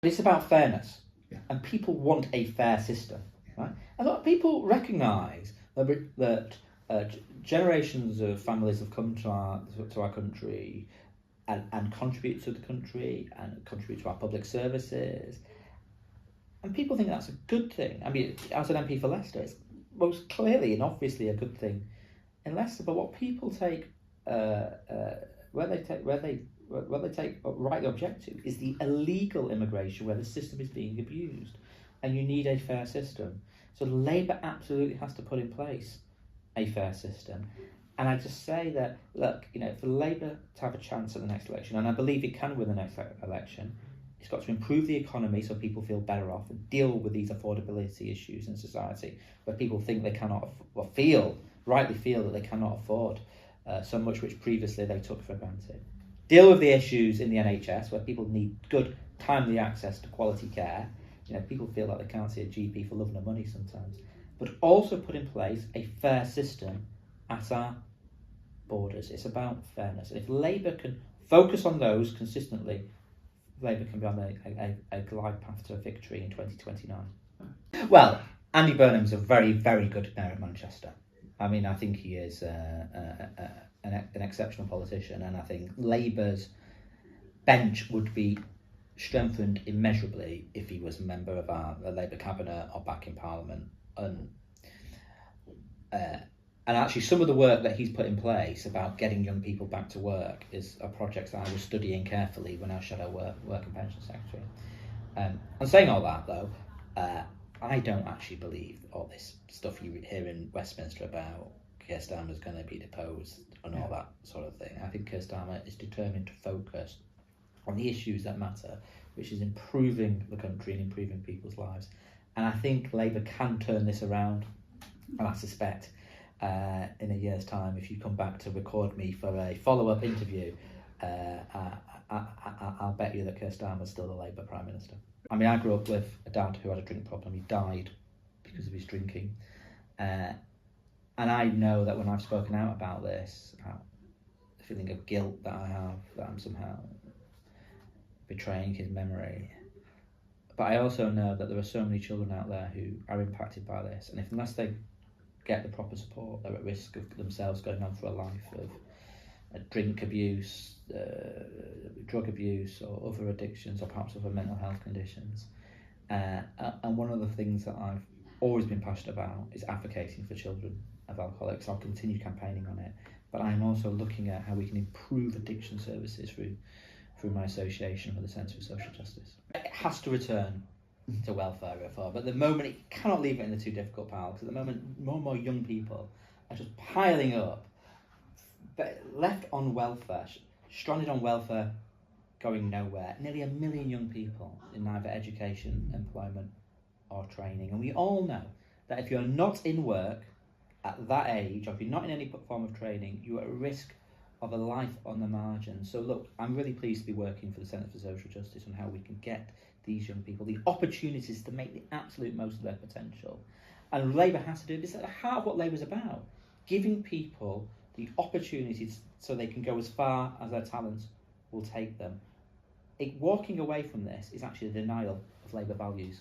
It's about fairness, Yeah. and people want a fair system, right? And a lot of people recognise that generations of families have come to our country and contribute to the country and contribute to our public services, and people think that's a good thing. I mean, as an MP for Leicester, it's most clearly and obviously a good thing in Leicester. But what people take, where they take rightly object to, is the illegal immigration where the system is being abused, and you need a fair system. So Labour absolutely has to put in place a fair system. And I just say that, look, for Labour to have a chance at the next election, and I believe it can win the next election, it's got to improve the economy so people feel better off and deal with these affordability issues in society where people think they cannot, or rightly feel that they cannot afford so much which previously they took for granted. Deal with the issues in the NHS where people need good, timely access to quality care. People feel like they can't see a GP for love nor money sometimes. But also put in place a fair system at our borders. It's about fairness. And if Labour can focus on those consistently, Labour can be on a glide path to a victory in 2029. Well, Andy Burnham's a very, very good mayor of Manchester. I mean, I think he is an exceptional politician, and I think Labour's bench would be strengthened immeasurably if he was a member of our Labour cabinet or back in Parliament. And actually, some of the work that he's put in place about getting young people back to work is a project that I was studying carefully when I was Shadow Work and Pension Secretary. And saying all that, though, I don't actually believe all this stuff you hear in Westminster about Keir Starmer's going to be deposed and all that sort of thing. I think Keir Starmer is determined to focus on the issues that matter, which is improving the country and improving people's lives. And I think Labour can turn this around, and I suspect in a year's time, if you come back to record me for a follow-up interview, I'll bet you that Keir Starmer's still the Labour Prime Minister. I mean, I grew up with a dad who had a drink problem. He died because of his drinking. And I know that when I've spoken out about this, the feeling of guilt that I have, that I'm somehow betraying his memory. But I also know that there are so many children out there who are impacted by this, and unless they get the proper support, they're at risk of themselves going on for a life of drink abuse, drug abuse, or other addictions, or perhaps other mental health conditions. And one of the things that I've always been passionate about is advocating for children of alcoholics. I'll continue campaigning on it, but I'm also looking at how we can improve addiction services through my association with the Centre for Social Justice. It has to return to welfare reform, but at the moment it cannot leave it in the too difficult pile, because at the moment more and more young people are just piling up, left on welfare, stranded on welfare, going nowhere. Nearly 1 million young people in neither education, employment or training. And we all know that if you're not in work at that age, or if you're not in any form of training, you're at risk of a life on the margin. So look, I'm really pleased to be working for the Centre for Social Justice on how we can get these young people the opportunities to make the absolute most of their potential. And Labour has to do this at the heart of what Labour's about, giving people the opportunities so they can go as far as their talents will take them. Walking away from this is actually a denial of Labour values.